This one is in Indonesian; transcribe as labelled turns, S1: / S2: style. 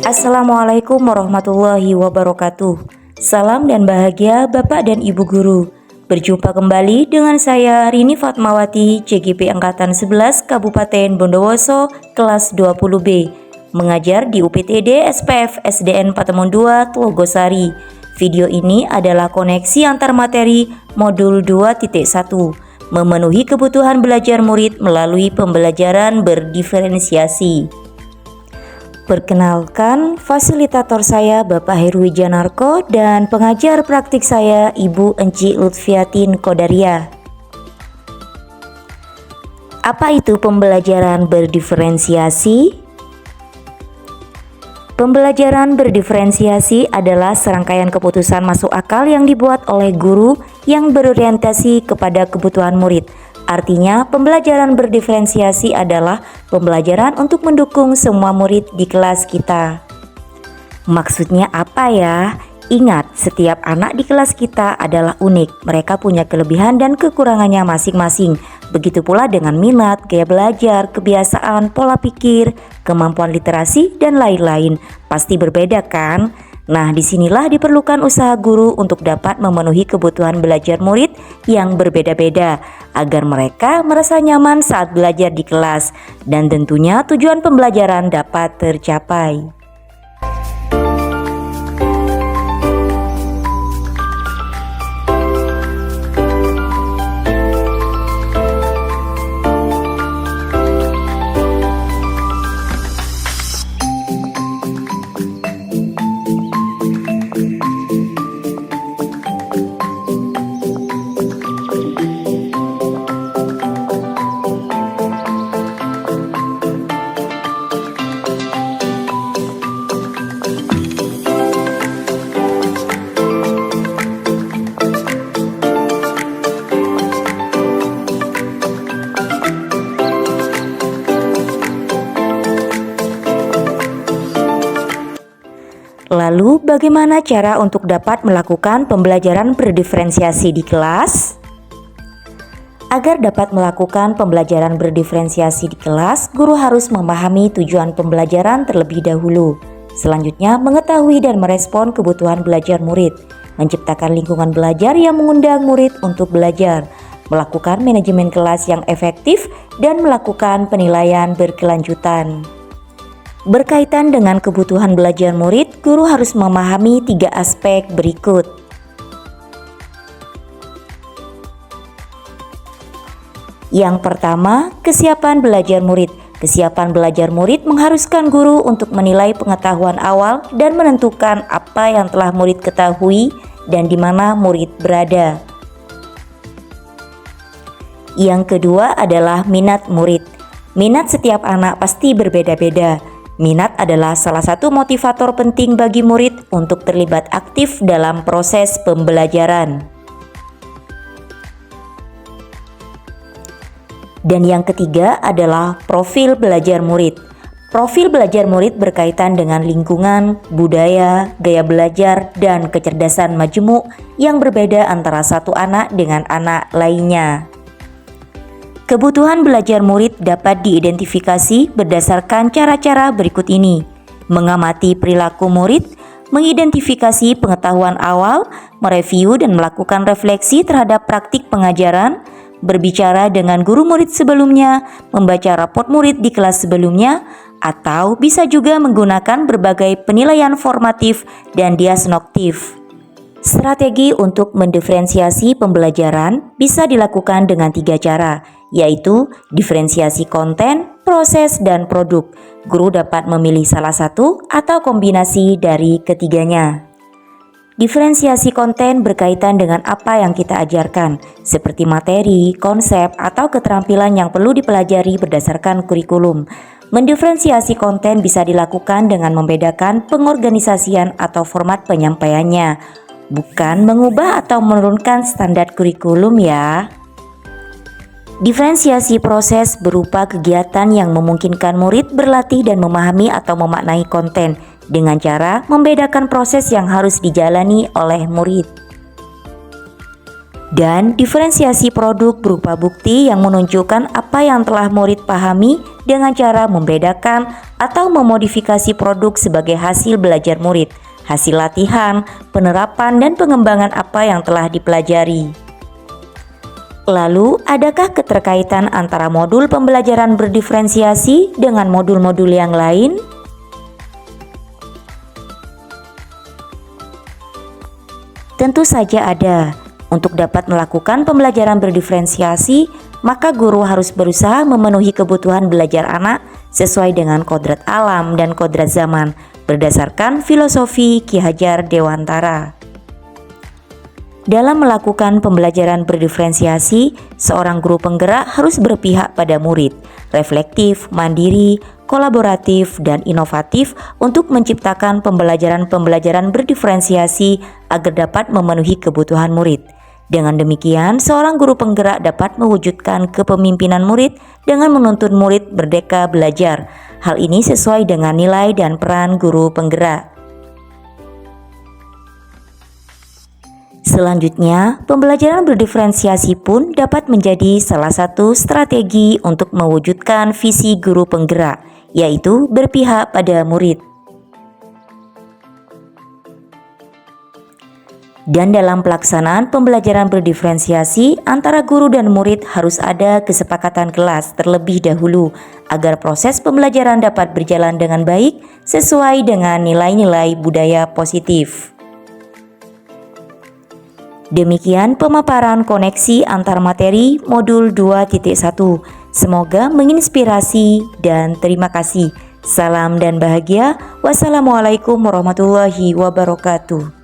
S1: Assalamualaikum warahmatullahi wabarakatuh. Salam dan bahagia Bapak dan Ibu Guru. Berjumpa kembali dengan saya Rini Fatmawati, CGP Angkatan 11 Kabupaten Bondowoso, kelas 20B, mengajar di UPTD SPF SDN Patemon 2, Tlogosari. Video ini adalah koneksi antar materi modul 2.1, memenuhi kebutuhan belajar murid melalui pembelajaran berdiferensiasi. Perkenalkan, fasilitator saya Bapak Heru Wijanarko dan pengajar praktik saya Ibu Enci Lutfiatin Kodaria. Apa itu pembelajaran berdiferensiasi? Pembelajaran berdiferensiasi adalah serangkaian keputusan masuk akal yang dibuat oleh guru yang berorientasi kepada kebutuhan murid. Artinya, pembelajaran berdiferensiasi adalah pembelajaran untuk mendukung semua murid di kelas kita. Maksudnya apa ya? Ingat, setiap anak di kelas kita adalah unik. Mereka punya kelebihan dan kekurangannya masing-masing. Begitu pula dengan minat, gaya belajar, kebiasaan, pola pikir, kemampuan literasi, dan lain-lain. Pasti berbeda kan? Nah, disinilah diperlukan usaha guru untuk dapat memenuhi kebutuhan belajar murid yang berbeda-beda agar mereka merasa nyaman saat belajar di kelas dan tentunya tujuan pembelajaran dapat tercapai. Lalu, bagaimana cara untuk dapat melakukan pembelajaran berdiferensiasi di kelas? Agar dapat melakukan pembelajaran berdiferensiasi di kelas, guru harus memahami tujuan pembelajaran terlebih dahulu. Selanjutnya, mengetahui dan merespon kebutuhan belajar murid, menciptakan lingkungan belajar yang mengundang murid untuk belajar, melakukan manajemen kelas yang efektif, dan melakukan penilaian berkelanjutan. Berkaitan dengan kebutuhan belajar murid, guru harus memahami 3 aspek berikut. Yang pertama, kesiapan belajar murid. Kesiapan belajar murid mengharuskan guru untuk menilai pengetahuan awal dan menentukan apa yang telah murid ketahui dan di mana murid berada. Yang kedua adalah minat murid. Minat setiap anak pasti berbeda-beda. Minat adalah salah satu motivator penting bagi murid untuk terlibat aktif dalam proses pembelajaran. Dan yang ketiga adalah profil belajar murid. Profil belajar murid berkaitan dengan lingkungan, budaya, gaya belajar, dan kecerdasan majemuk yang berbeda antara satu anak dengan anak lainnya. Kebutuhan belajar murid dapat diidentifikasi berdasarkan cara-cara berikut ini: mengamati perilaku murid, mengidentifikasi pengetahuan awal, mereview dan melakukan refleksi terhadap praktik pengajaran, berbicara dengan guru murid sebelumnya, membaca raport murid di kelas sebelumnya, atau bisa juga menggunakan berbagai penilaian formatif dan diagnostik. Strategi untuk mendiferensiasi pembelajaran bisa dilakukan dengan 3 cara, yaitu diferensiasi konten, proses, dan produk. Guru dapat memilih salah satu atau kombinasi dari ketiganya. Diferensiasi konten berkaitan dengan apa yang kita ajarkan, seperti materi, konsep, atau keterampilan yang perlu dipelajari berdasarkan kurikulum. Mendiferensiasi konten bisa dilakukan dengan membedakan pengorganisasian atau format penyampaiannya, bukan mengubah atau menurunkan standar kurikulum ya. Diferensiasi proses berupa kegiatan yang memungkinkan murid berlatih dan memahami atau memaknai konten dengan cara membedakan proses yang harus dijalani oleh murid. Dan diferensiasi produk berupa bukti yang menunjukkan apa yang telah murid pahami dengan cara membedakan atau memodifikasi produk sebagai hasil belajar murid, hasil latihan, penerapan, dan pengembangan apa yang telah dipelajari. Lalu, adakah keterkaitan antara modul pembelajaran berdiferensiasi dengan modul-modul yang lain? Tentu saja ada. Untuk dapat melakukan pembelajaran berdiferensiasi, maka guru harus berusaha memenuhi kebutuhan belajar anak sesuai dengan kodrat alam dan kodrat zaman berdasarkan filosofi Ki Hajar Dewantara. Dalam melakukan pembelajaran berdiferensiasi, seorang guru penggerak harus berpihak pada murid, reflektif, mandiri, kolaboratif, dan inovatif untuk menciptakan pembelajaran-pembelajaran berdiferensiasi agar dapat memenuhi kebutuhan murid. Dengan demikian, seorang guru penggerak dapat mewujudkan kepemimpinan murid dengan menuntun murid merdeka belajar. Hal ini sesuai dengan nilai dan peran guru penggerak. Selanjutnya, pembelajaran berdiferensiasi pun dapat menjadi salah satu strategi untuk mewujudkan visi guru penggerak, yaitu berpihak pada murid. Dan dalam pelaksanaan pembelajaran berdiferensiasi, antara guru dan murid harus ada kesepakatan kelas terlebih dahulu agar proses pembelajaran dapat berjalan dengan baik sesuai dengan nilai-nilai budaya positif. Demikian pemaparan koneksi antar materi modul 2.1. Semoga menginspirasi dan terima kasih. Salam dan bahagia. Wassalamualaikum warahmatullahi wabarakatuh.